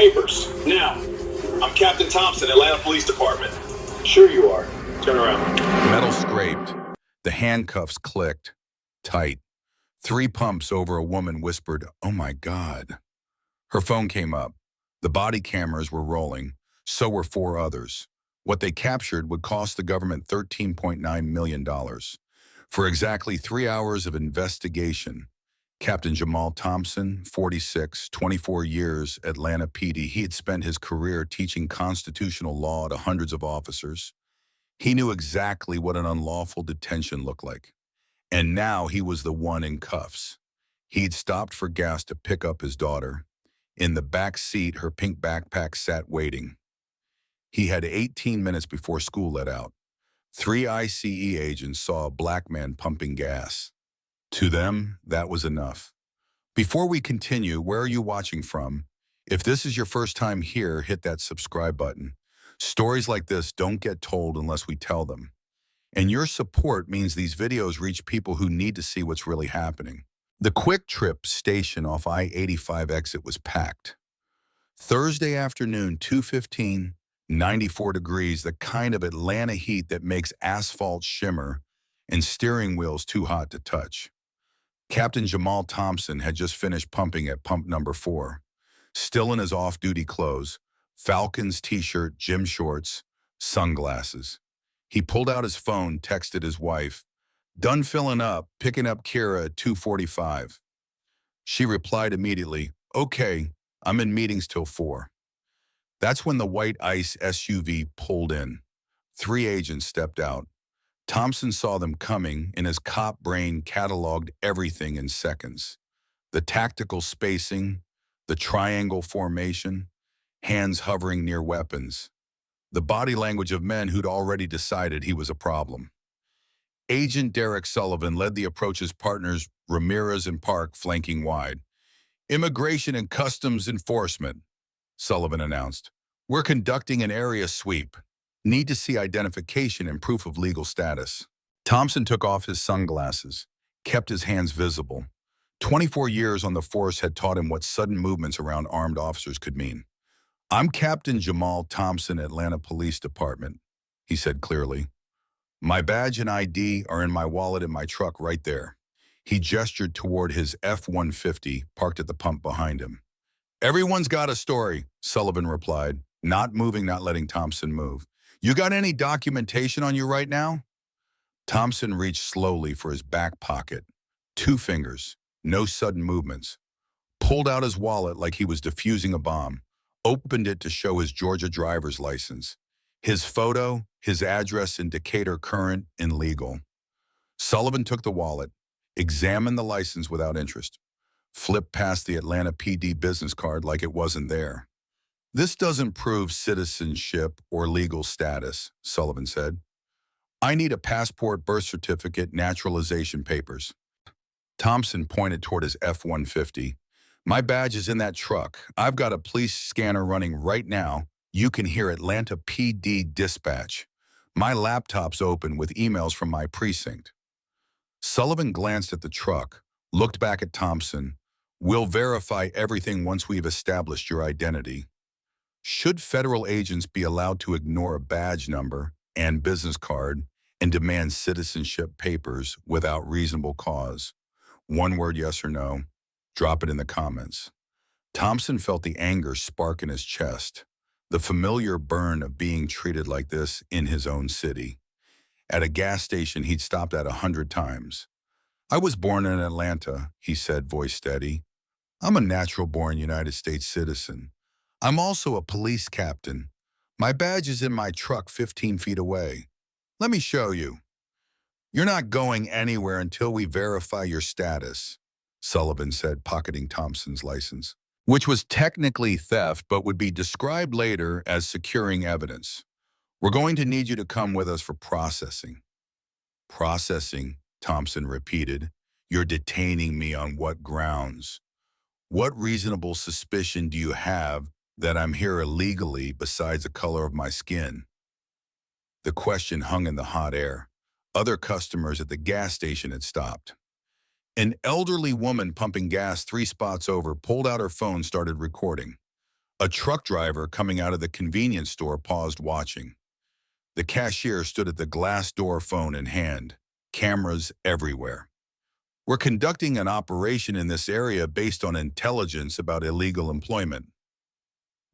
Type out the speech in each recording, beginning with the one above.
papers. Now, I'm Captain Thompson, Atlanta Police Department. Sure you are. Turn around. Metal scraped. The handcuffs clicked. Tight. 3 pumps over a woman whispered, "Oh my God." Her phone came up. The body cameras were rolling. So were 4 others. What they captured would cost the government $13.9 million. For exactly 3 hours of investigation, Captain Jamal Thompson, 46, 24 years, Atlanta PD. He had spent his career teaching constitutional law to hundreds of officers. He knew exactly what an unlawful detention looked like. And now he was the one in cuffs. He'd stopped for gas to pick up his daughter. In the back seat, her pink backpack sat waiting. He had 18 minutes before school let out. 3 ICE agents saw a black man pumping gas. To them, that was enough. Before we continue, where are you watching from? If this is your first time here, hit that subscribe button. Stories like this don't get told unless we tell them. And your support means these videos reach people who need to see what's really happening. The QuikTrip station off I-85 exit was packed. Thursday afternoon, 2:15, 94 degrees, the kind of Atlanta heat that makes asphalt shimmer and steering wheels too hot to touch. Captain Jamal Thompson had just finished pumping at pump number 4. Still in his off-duty clothes, Falcons t-shirt, gym shorts, sunglasses. He pulled out his phone, texted his wife, "Done filling up, picking up Kira at 2:45. She replied immediately, "Okay, I'm in meetings till 4. That's when the white ICE SUV pulled in. 3 agents stepped out. Thompson saw them coming, and his cop brain cataloged everything in seconds. The tactical spacing, the triangle formation, hands hovering near weapons. The body language of men who'd already decided he was a problem. Agent Derek Sullivan led the approach, as partners Ramirez and Park flanking wide. "Immigration and Customs Enforcement," Sullivan announced. "We're conducting an area sweep. Need to see identification and proof of legal status." Thompson took off his sunglasses, kept his hands visible. 24 years on the force had taught him what sudden movements around armed officers could mean. "I'm Captain Jamal Thompson, Atlanta Police Department," he said clearly. "My badge and ID are in my wallet in my truck right there." He gestured toward his F-150 parked at the pump behind him. "Everyone's got a story," Sullivan replied, not moving, not letting Thompson move. "You got any documentation on you right now?" Thompson reached slowly for his back pocket. 2 fingers, no sudden movements. Pulled out his wallet like he was defusing a bomb. Opened it to show his Georgia driver's license. His photo, his address in Decatur, current and legal. Sullivan took the wallet, examined the license without interest, flipped past the Atlanta PD business card like it wasn't there. "This doesn't prove citizenship or legal status," Sullivan said. "I need a passport, birth certificate, naturalization papers." Thompson pointed toward his F-150. "My badge is in that truck. I've got a police scanner running right now. You can hear Atlanta PD dispatch. My laptop's open with emails from my precinct." Sullivan glanced at the truck, looked back at Thompson. "We'll verify everything once we've established your identity." Should federal agents be allowed to ignore a badge number and business card and demand citizenship papers without reasonable cause? One word, yes or no. Drop it in the comments. Thompson felt the anger spark in his chest, the familiar burn of being treated like this in his own city. At a gas station he'd stopped at 100 times. "I was born in Atlanta," he said, voice steady. "I'm a natural-born United States citizen. I'm also a police captain. My badge is in my truck 15 feet away. Let me show you." "You're not going anywhere until we verify your status," Sullivan said, pocketing Thompson's license, which was technically theft but would be described later as securing evidence. "We're going to need you to come with us for processing." "Processing," Thompson repeated. "You're detaining me on what grounds? What reasonable suspicion do you have that I'm here illegally besides the color of my skin?" The question hung in the hot air. Other customers at the gas station had stopped. An elderly woman pumping gas 3 spots over pulled out her phone, started recording. A truck driver coming out of the convenience store paused watching. The cashier stood at the glass door, phone in hand, cameras everywhere. We're conducting an operation in this area based on intelligence about illegal employment.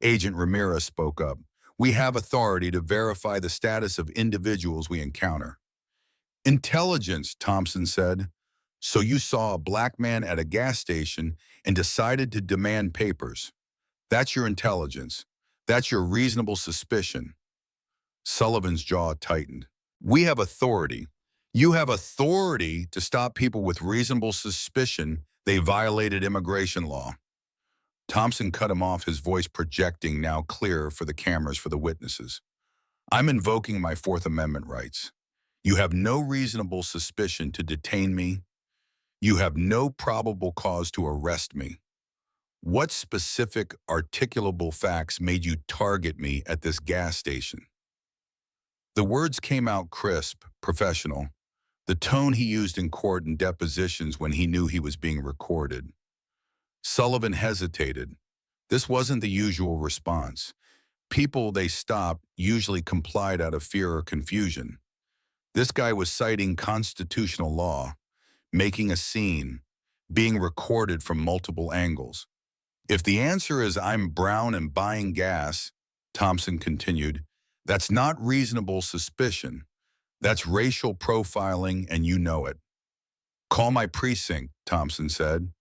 Agent Ramirez spoke up. We have authority to verify the status of individuals we encounter. Intelligence, Thompson said. So you saw a black man at a gas station and decided to demand papers. That's your intelligence. That's your reasonable suspicion. Sullivan's jaw tightened. We have authority. You have authority to stop people with reasonable suspicion they violated immigration law. Thompson cut him off, his voice projecting now clearer for the cameras for the witnesses. I'm invoking my Fourth Amendment rights. You have no reasonable suspicion to detain me. You have no probable cause to arrest me. What specific articulable facts made you target me at this gas station? The words came out crisp, professional, the tone he used in court and depositions when he knew he was being recorded. Sullivan hesitated. This wasn't the usual response. People they stopped usually complied out of fear or confusion. This guy was citing constitutional law, making a scene, being recorded from multiple angles. If the answer is I'm brown and buying gas, Thompson continued, that's not reasonable suspicion. That's racial profiling, and you know it. Call my precinct, Thompson said.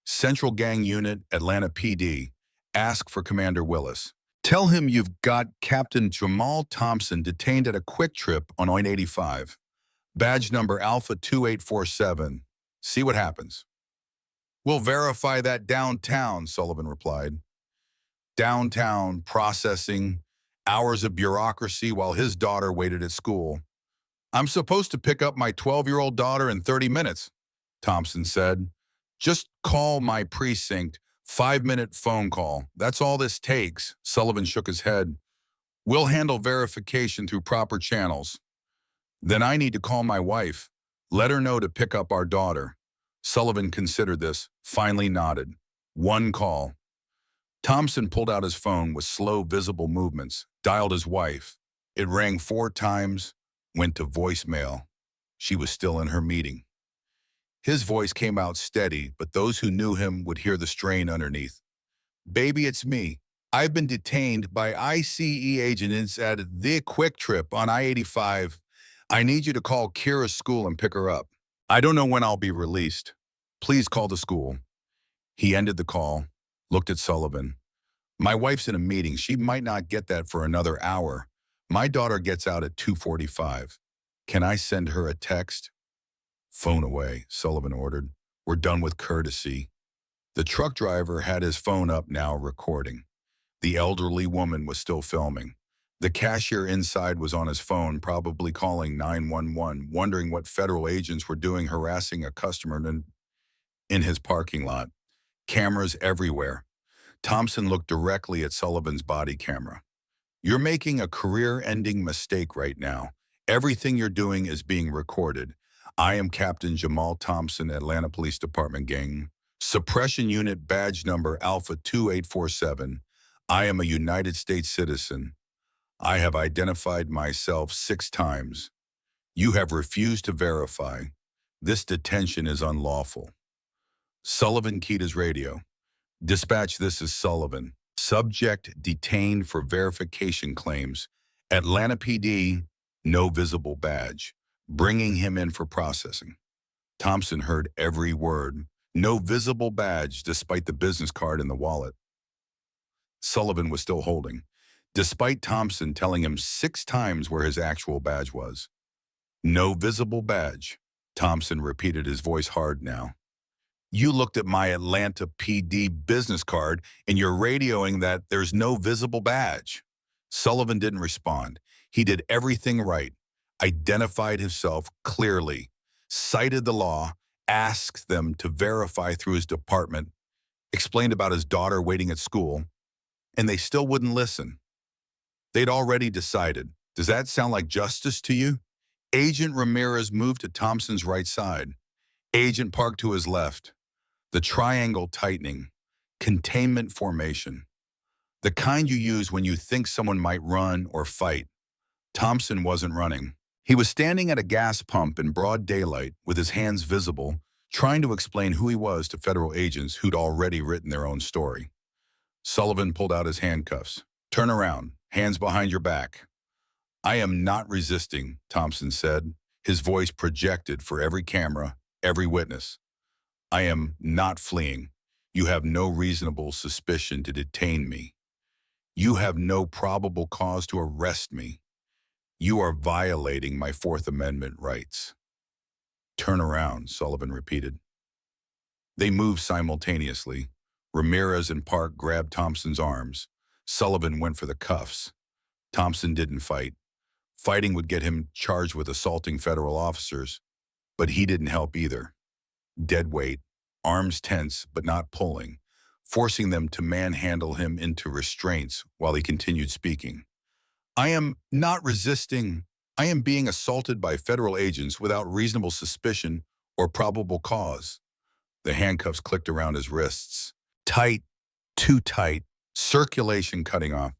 Central Gang Unit, Atlanta PD. Ask for Commander Willis. Tell him you've got Captain Jamal Thompson detained at a QuikTrip on I-85. Badge number Alpha 2847. See what happens. We'll verify that downtown, Sullivan replied. Downtown, processing, hours of bureaucracy while his daughter waited at school. I'm supposed to pick up my 12-year-old daughter in 30 minutes, Thompson said. Just call my precinct, 5-minute phone call. That's all this takes, Sullivan shook his head. We'll handle verification through proper channels. Then I need to call my wife. Let her know to pick up our daughter. Sullivan considered this, finally nodded. One call. Thompson pulled out his phone with slow, visible movements, dialed his wife. It rang 4 times, went to voicemail. She was still in her meeting. His voice came out steady, but those who knew him would hear the strain underneath. Baby, it's me. I've been detained by ICE agents at the QuikTrip on I-85. I need you to call Kira's school and pick her up. I don't know when I'll be released. Please call the school. He ended the call, looked at Sullivan. My wife's in a meeting. She might not get that for another hour. My daughter gets out at 2:45. Can I send her a text? Phone away, Sullivan ordered. We're done with courtesy. The truck driver had his phone up now, recording. The elderly woman was still filming. The cashier inside was on his phone, probably calling 911, wondering what federal agents were doing harassing a customer in his parking lot. Cameras everywhere. Thompson looked directly at Sullivan's body camera. You're making a career-ending mistake right now. Everything you're doing is being recorded. I am Captain Jamal Thompson, Atlanta Police Department Gang. Suppression Unit Badge Number Alpha 2847. I am a United States citizen. I have identified myself 6 times. You have refused to verify. This detention is unlawful. Sullivan keyed his radio. Dispatch, this is Sullivan. Subject detained for verification claims. Atlanta PD, no visible badge. Bringing him in for processing. Thompson heard every word. No visible badge despite the business card in the wallet. Sullivan was still holding, despite Thompson telling him 6 times where his actual badge was. No visible badge. Thompson repeated, his voice hard now. You looked at my Atlanta PD business card and you're radioing that there's no visible badge. Sullivan didn't respond. He did everything right. Identified himself clearly, cited the law, asked them to verify through his department, explained about his daughter waiting at school, and they still wouldn't listen. They'd already decided. Does that sound like justice to you? Agent Ramirez moved to Thompson's right side. Agent parked to his left. The triangle tightening. Containment formation. The kind you use when you think someone might run or fight. Thompson wasn't running. He was standing at a gas pump in broad daylight with his hands visible, trying to explain who he was to federal agents who'd already written their own story. Sullivan pulled out his handcuffs. "Turn around, hands behind your back." "I am not resisting," Thompson said, his voice projected for every camera, every witness. "I am not fleeing. You have no reasonable suspicion to detain me. You have no probable cause to arrest me. You are violating my Fourth Amendment rights." "Turn around," Sullivan repeated. They moved simultaneously. Ramirez and Park grabbed Thompson's arms. Sullivan went for the cuffs. Thompson didn't fight. Fighting would get him charged with assaulting federal officers, but he didn't help either. Dead weight, arms tense but not pulling, forcing them to manhandle him into restraints while he continued speaking. "I am not resisting. I am being assaulted by federal agents without reasonable suspicion or probable cause." The handcuffs clicked around his wrists. Tight, too tight, circulation cutting off.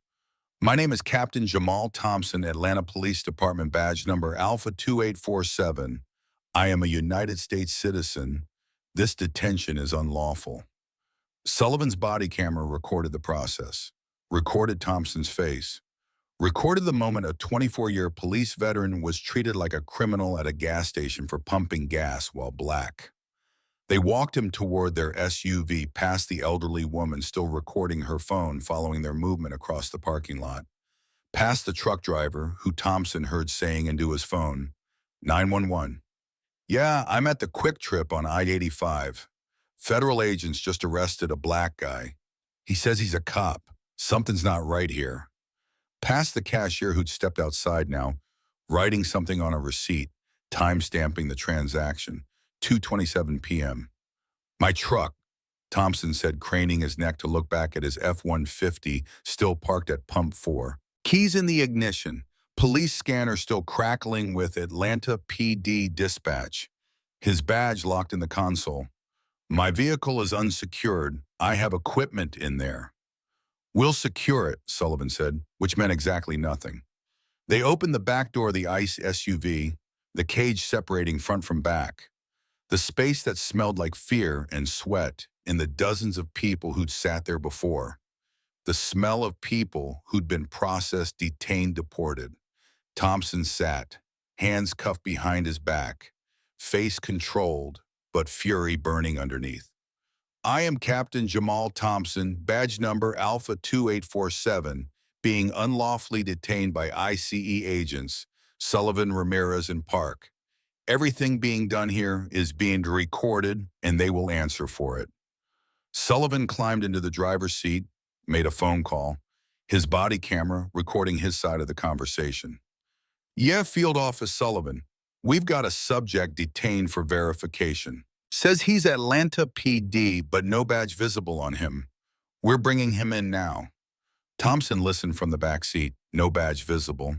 "My name is Captain Jamal Thompson, Atlanta Police Department, badge number Alpha 2847. I am a United States citizen. This detention is unlawful." Sullivan's body camera recorded the process, recorded Thompson's face, recorded the moment a 24-year police veteran was treated like a criminal at a gas station for pumping gas while black. They walked him toward their SUV past the elderly woman still recording her phone following their movement across the parking lot, past the truck driver who Thompson heard saying into his phone, "911. Yeah, I'm at the QuikTrip on I-85. Federal agents just arrested a black guy. He says he's a cop. Something's not right here." Past the cashier who'd stepped outside now, writing something on a receipt, time-stamping the transaction, 2:27 p.m. "My truck," Thompson said, craning his neck to look back at his F-150 still parked at Pump 4. Keys in the ignition, police scanner still crackling with Atlanta PD dispatch. His badge locked in the console. "My vehicle is unsecured. I have equipment in there." "We'll secure it," Sullivan said, which meant exactly nothing. They opened the back door of the ICE SUV, the cage separating front from back. The space that smelled like fear and sweat in the dozens of people who'd sat there before. The smell of people who'd been processed, detained, deported. Thompson sat, hands cuffed behind his back, face controlled, but fury burning underneath. "I am Captain Jamal Thompson, badge number Alpha 2847, being unlawfully detained by ICE agents, Sullivan, Ramirez, and Park. Everything being done here is being recorded, and they will answer for it." Sullivan climbed into the driver's seat, made a phone call, his body camera recording his side of the conversation. "Yeah, Field Office Sullivan. We've got a subject detained for verification. Says he's Atlanta PD, but no badge visible on him. We're bringing him in now." Thompson listened from the back seat, no badge visible.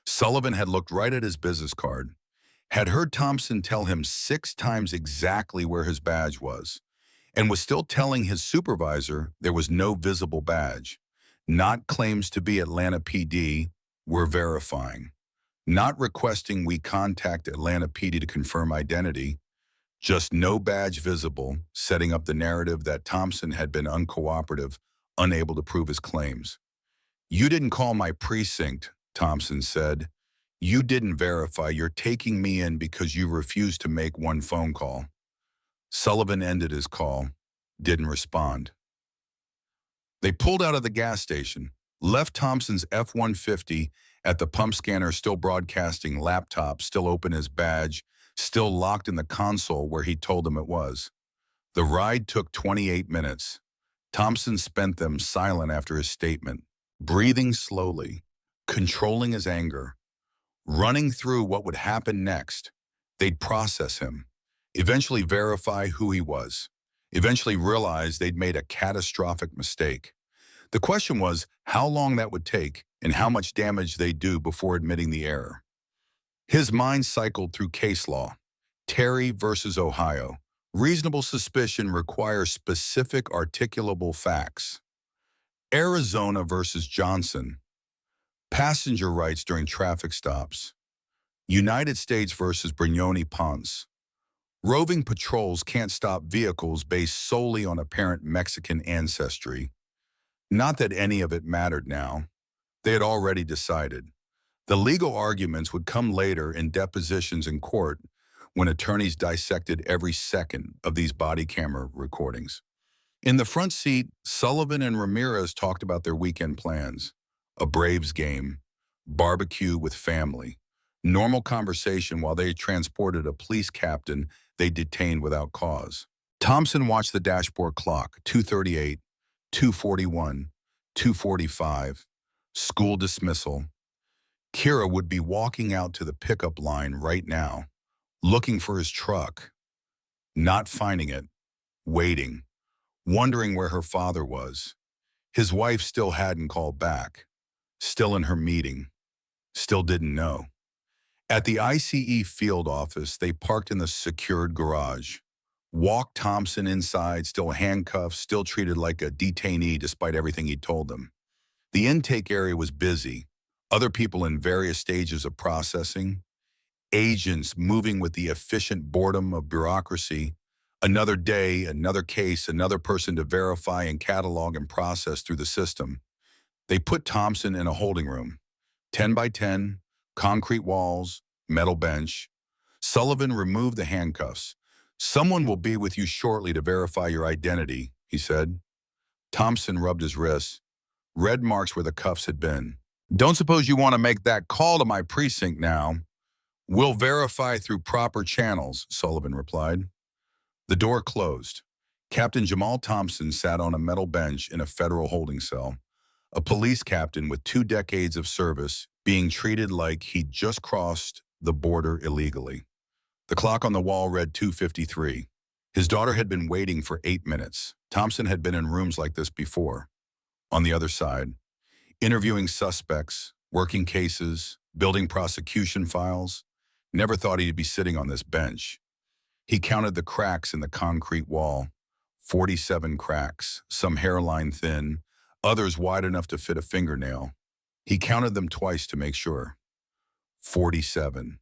Sullivan had looked right at his business card, had heard Thompson tell him 6 times exactly where his badge was, and was still telling his supervisor there was no visible badge. Not claims to be Atlanta PD, we're verifying. Not requesting we contact Atlanta PD to confirm identity, just no badge visible, setting up the narrative that Thompson had been uncooperative, unable to prove his claims. "You didn't call my precinct," Thompson said. "You didn't verify. You're taking me in because you refused to make one phone call." Sullivan ended his call, didn't respond. They pulled out of the gas station, left Thompson's F-150 at the pump scanner still broadcasting, laptop still open, his badge still locked in the console where he told them it was. The ride took 28 minutes. Thompson spent them silent after his statement, breathing slowly, controlling his anger, running through what would happen next. They'd process him, eventually verify who he was, eventually realize they'd made a catastrophic mistake. The question was how long that would take and how much damage they'd do before admitting the error. His mind cycled through case law. Terry versus Ohio. Reasonable suspicion requires specific articulable facts. Arizona versus Johnson. Passenger rights during traffic stops. United States versus Brignone Ponce. Roving patrols can't stop vehicles based solely on apparent Mexican ancestry. Not that any of it mattered now. They had already decided. The legal arguments would come later in depositions in court when attorneys dissected every second of these body camera recordings. In the front seat, Sullivan and Ramirez talked about their weekend plans. A Braves game, barbecue with family, normal conversation while they transported a police captain they detained without cause. Thompson watched the dashboard clock, 2:38, 2:41, 2:45, school dismissal. Kira would be walking out to the pickup line right now, looking for his truck, not finding it, waiting, wondering where her father was. His wife still hadn't called back, still in her meeting, still didn't know. At the ICE field office, they parked in the secured garage. Walked Thompson inside, still handcuffed, still treated like a detainee despite everything he'd told them. The intake area was busy. Other people in various stages of processing. Agents moving with the efficient boredom of bureaucracy. Another day, another case, another person to verify and catalog and process through the system. They put Thompson in a holding room. 10 by 10, concrete walls, metal bench. Sullivan removed the handcuffs. "Someone will be with you shortly to verify your identity," he said. Thompson rubbed his wrists. Red marks where the cuffs had been. "Don't suppose you want to make that call to my precinct now?" "We'll verify through proper channels," Sullivan replied. The door closed. Captain Jamal Thompson sat on a metal bench in a federal holding cell. A police captain with 2 decades of service, being treated like he'd just crossed the border illegally. The clock on the wall read 2:53. His daughter had been waiting for 8 minutes. Thompson had been in rooms like this before. On the other side, interviewing suspects, working cases, building prosecution files. Never thought he'd be sitting on this bench. He counted the cracks in the concrete wall. 47 cracks, some hairline thin, others wide enough to fit a fingernail. He counted them twice to make sure. 47.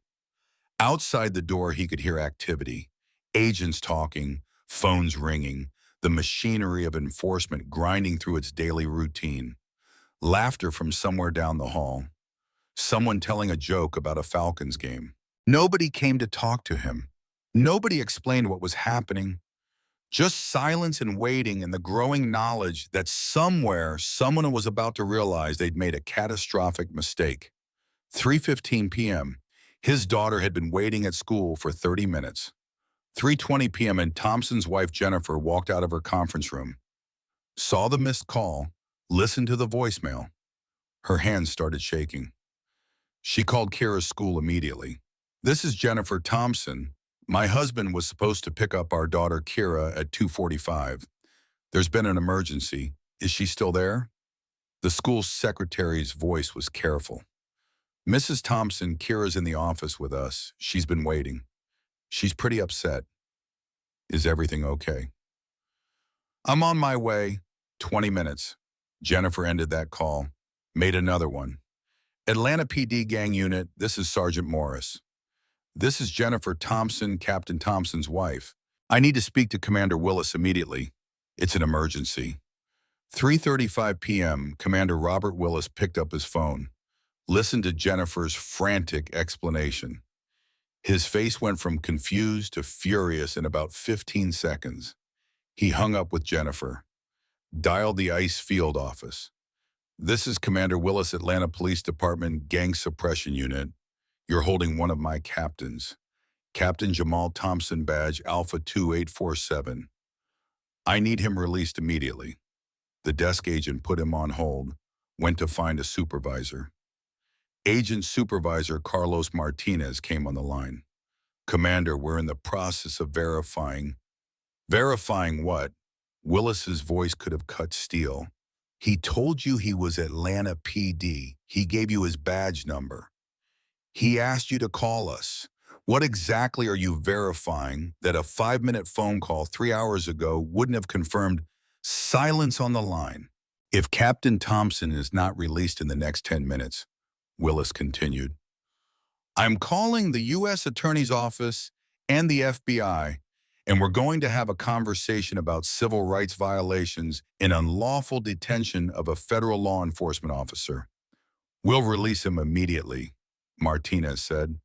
Outside the door, he could hear activity. Agents talking, phones ringing, the machinery of enforcement grinding through its daily routine. Laughter from somewhere down the hall. Someone telling a joke about a Falcons game. Nobody came to talk to him. Nobody explained what was happening. Just silence and waiting and the growing knowledge that somewhere someone was about to realize they'd made a catastrophic mistake. 3:15 p.m. His daughter had been waiting at school for 30 minutes. 3:20 p.m. and Thompson's wife Jennifer walked out of her conference room. Saw the missed call, listened to the voicemail. Her hands started shaking. She called Kira's school immediately. "This is Jennifer Thompson. My husband was supposed to pick up our daughter Kira at 2:45. There's been an emergency. Is she still there?" The school secretary's voice was careful. "Mrs. Thompson, Kira's in the office with us. She's been waiting. She's pretty upset. Is everything okay?" "I'm on my way." 20 minutes. Jennifer ended that call. Made another one. "Atlanta PD Gang Unit, this is Sergeant Morris. This is Jennifer Thompson, Captain Thompson's wife. I need to speak to Commander Willis immediately. It's an emergency." 3:35 p.m., Commander Robert Willis picked up his phone. Listened to Jennifer's frantic explanation. His face went from confused to furious in about 15 seconds. He hung up with Jennifer. Dialed the ICE field office. "This is Commander Willis, Atlanta Police Department Gang Suppression Unit. You're holding one of my captains. Captain Jamal Thompson, badge Alpha 2847. I need him released immediately." The desk agent put him on hold, went to find a supervisor. Agent Supervisor Carlos Martinez came on the line. "Commander, we're in the process of verifying." "Verifying what?" Willis's voice could have cut steel. "He told you he was Atlanta PD. He gave you his badge number. He asked you to call us. What exactly are you verifying that a 5-minute phone call 3 hours ago wouldn't have confirmed?" Silence on the line. If Captain Thompson is not released in the next 10 minutes, Willis continued, I'm calling the U.S. Attorney's Office and the FBI, and we're going to have a conversation about civil rights violations and unlawful detention of a federal law enforcement officer. We'll release him immediately, Martinez said.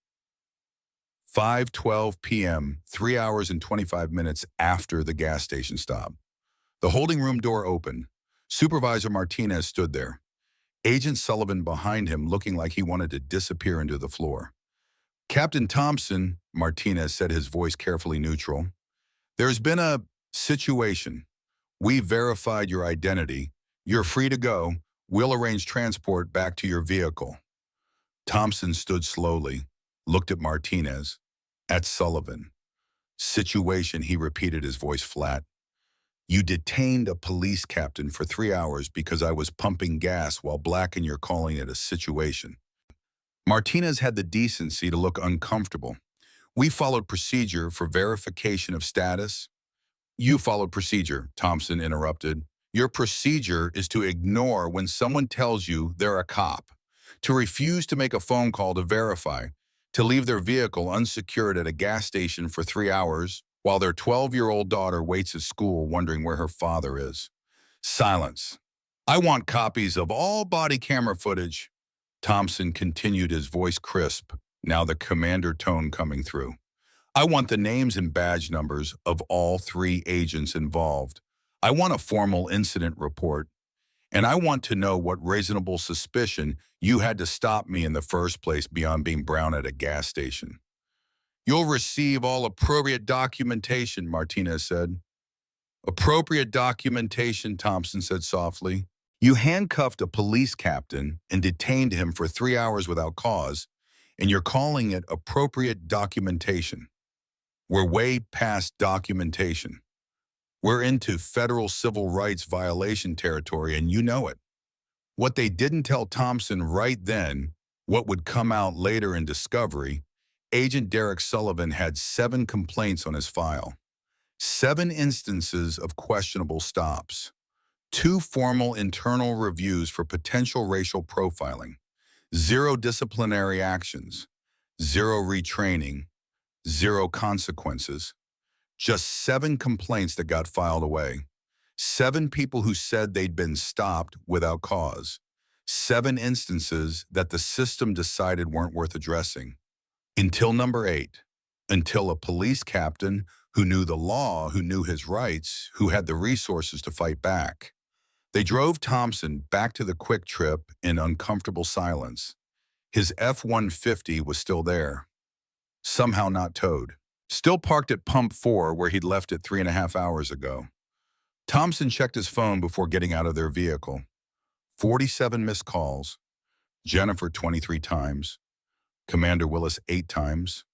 5:12 p.m., 3 hours and 25 minutes after the gas station stop. The holding room door opened. Supervisor Martinez stood there. Agent Sullivan behind him looking like he wanted to disappear into the floor. Captain Thompson, Martinez said, his voice carefully neutral. There's been a situation. We verified your identity. You're free to go. We'll arrange transport back to your vehicle. Thompson stood slowly, looked at Martinez, at Sullivan. Situation, he repeated, his voice flat. You detained a police captain for 3 hours because I was pumping gas while black and you're calling it a situation. Martinez had the decency to look uncomfortable. We followed procedure for verification of status. You followed procedure, Thompson interrupted. Your procedure is to ignore when someone tells you they're a cop, to refuse to make a phone call to verify, to leave their vehicle unsecured at a gas station for 3 hours while their 12-year-old daughter waits at school wondering where her father is. Silence. I want copies of all body camera footage. Thompson continued, his voice crisp, now the commander tone coming through. I want the names and badge numbers of all 3 agents involved. I want a formal incident report. And I want to know what reasonable suspicion you had to stop me in the first place beyond being brown at a gas station. You'll receive all appropriate documentation, Martinez said. Appropriate documentation, Thompson said softly. You handcuffed a police captain and detained him for 3 hours without cause, and you're calling it appropriate documentation. We're way past documentation. We're into federal civil rights violation territory, and you know it. What they didn't tell Thompson right then, what would come out later in discovery, Agent Derek Sullivan had 7 complaints on his file. 7 instances of questionable stops. 2 formal internal reviews for potential racial profiling. 0 disciplinary actions. 0 retraining. 0 consequences. Just 7 complaints that got filed away. 7 people who said they'd been stopped without cause. 7 instances that the system decided weren't worth addressing. Until number 8. Until a police captain who knew the law, who knew his rights, who had the resources to fight back. They drove Thompson back to the QuikTrip in uncomfortable silence. His F-150 was still there. Somehow not towed. Still parked at Pump 4 where he'd left it 3.5 hours ago. Thompson checked his phone before getting out of their vehicle. 47 missed calls. Jennifer 23 times. Commander Willis 8 times.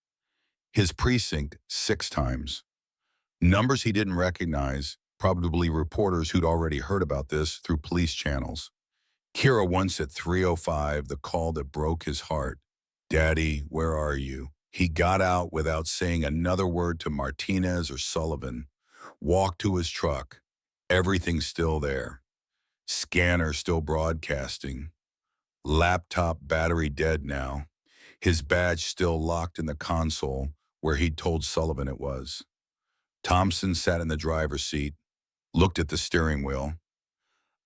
His precinct 6 times. Numbers he didn't recognize, probably reporters who'd already heard about this through police channels. Kira once at 3:05, the call that broke his heart. Daddy, where are you? He got out without saying another word to Martinez or Sullivan. Walked to his truck. Everything's still there. Scanner still broadcasting. Laptop battery dead now. His badge still locked in the console where he'd told Sullivan it was. Thompson sat in the driver's seat, looked at the steering wheel.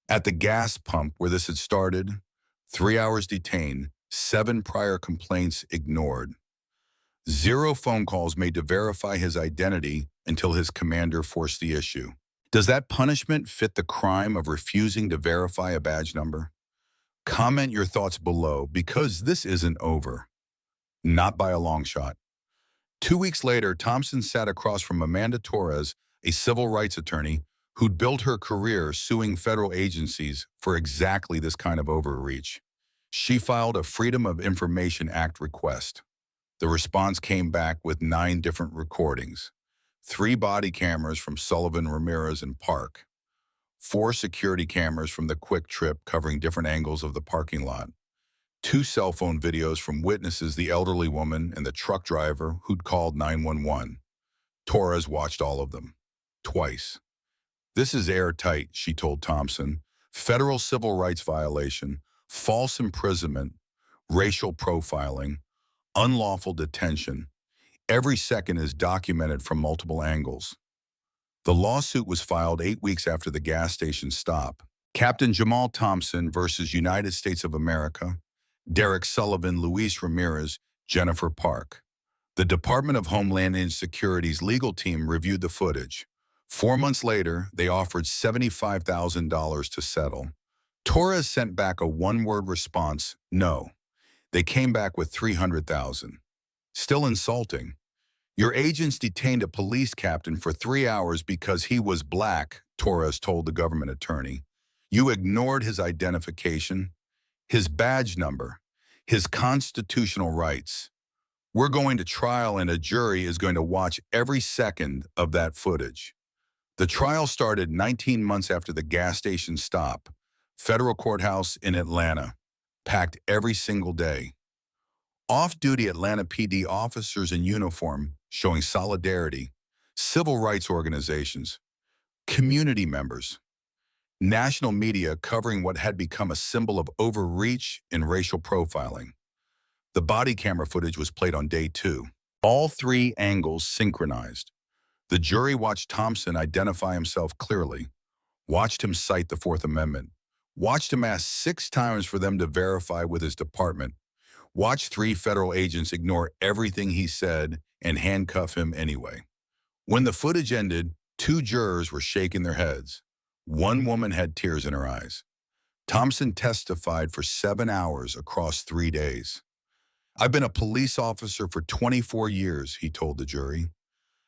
At the gas pump where this had started, 3 hours detained, 7 prior complaints ignored. 0 phone calls made to verify his identity until his commander forced the issue. Does that punishment fit the crime of refusing to verify a badge number? Comment your thoughts below because this isn't over. Not by a long shot. 2 weeks later, Thompson sat across from Amanda Torres, a civil rights attorney who'd built her career suing federal agencies for exactly this kind of overreach. She filed a Freedom of Information Act request. The response came back with 9 different recordings, 3 body cameras from Sullivan, Ramirez, and Park, 4 security cameras from the QuikTrip covering different angles of the parking lot, 2 cell phone videos from witnesses, the elderly woman and the truck driver who'd called 911. Torres watched all of them, twice. This is airtight, she told Thompson. federal civil rights violation, false imprisonment, racial profiling, unlawful detention. Every second is documented from multiple angles. The lawsuit was filed 8 weeks after the gas station stop. Captain Jamal Thompson versus United States of America, Derek Sullivan, Luis Ramirez, Jennifer Park. The Department of Homeland Security's legal team reviewed the footage. 4 months later, they offered $75,000 to settle. Torres sent back a one-word response, no. They came back with $300,000. Still insulting. Your agents detained a police captain for 3 hours because he was black, Torres told the government attorney. You ignored his identification, his badge number, his constitutional rights. We're going to trial and a jury is going to watch every second of that footage. The trial started 19 months after the gas station stop. Federal courthouse in Atlanta, packed every single day. Off-duty Atlanta PD officers in uniform showing solidarity, civil rights organizations, community members, national media covering what had become a symbol of overreach in racial profiling. The body camera footage was played on day 2. All 3 angles synchronized. The jury watched Thompson identify himself clearly, watched him cite the Fourth Amendment, watched him ask 6 times for them to verify with his department, watched 3 federal agents ignore everything he said and handcuff him anyway. When the footage ended, 2 jurors were shaking their heads. 1 woman had tears in her eyes. Thompson testified for 7 hours across 3 days. I've been a police officer for 24 years, he told the jury.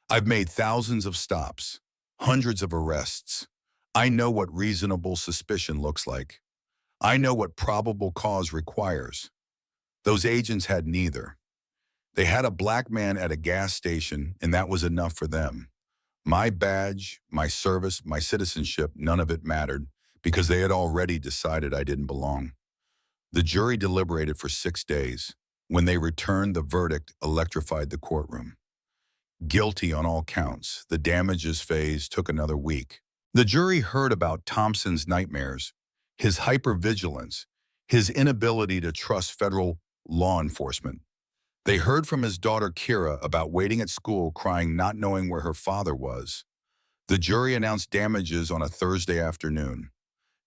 I've made thousands of stops, hundreds of arrests. I know what reasonable suspicion looks like. I know what probable cause requires. Those agents had neither. They had a black man at a gas station, and that was enough for them. My badge, my service, my citizenship, none of it mattered because they had already decided I didn't belong. The jury deliberated for 6 days. When they returned, the verdict electrified the courtroom. Guilty on all counts. The damages phase took another week. The jury heard about Thompson's nightmares, his hypervigilance, his inability to trust federal law enforcement. They heard from his daughter Kira about waiting at school crying not knowing where her father was. The jury announced damages on a Thursday afternoon.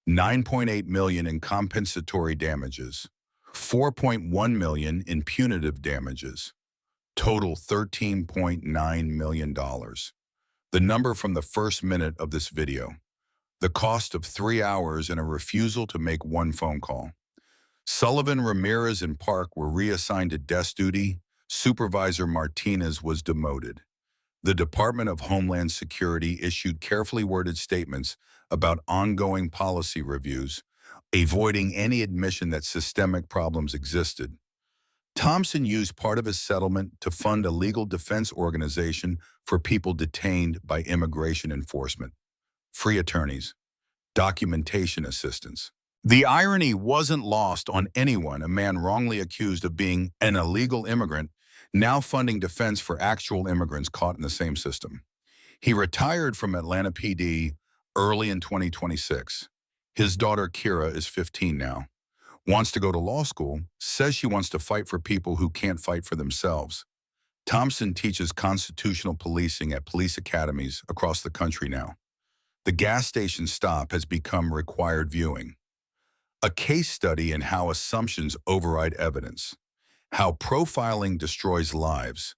$9.8 million in compensatory damages, $4.1 million in punitive damages, total $13.9 million. The number from the first minute of this video. The cost of 3 hours and a refusal to make 1 phone call. Sullivan, Ramirez, and Park were reassigned to desk duty. Supervisor Martinez was demoted. The Department of Homeland Security issued carefully worded statements about ongoing policy reviews, avoiding any admission that systemic problems existed. Thompson used part of his settlement to fund a legal defense organization for people detained by immigration enforcement, free attorneys, documentation assistance. The irony wasn't lost on anyone, a man wrongly accused of being an illegal immigrant, now funding defense for actual immigrants caught in the same system. He retired from Atlanta PD early in 2026. His daughter Kira is 15 now, wants to go to law school, says she wants to fight for people who can't fight for themselves. Thompson teaches constitutional policing at police academies across the country now. The gas station stop has become required viewing. A case study in how assumptions override evidence, how profiling destroys lives,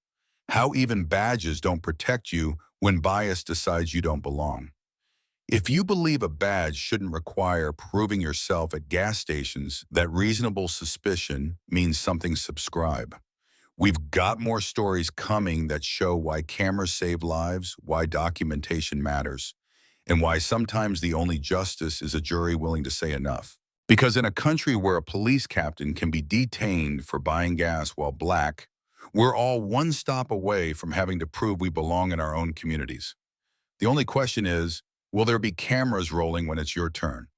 how even badges don't protect you when bias decides you don't belong. If you believe a badge shouldn't require proving yourself at gas stations, that reasonable suspicion means something subscribe. We've got more stories coming that show why cameras save lives, why documentation matters, and why sometimes the only justice is a jury willing to say enough. Because in a country where a police captain can be detained for buying gas while black, we're all one stop away from having to prove we belong in our own communities. The only question is, will there be cameras rolling when it's your turn?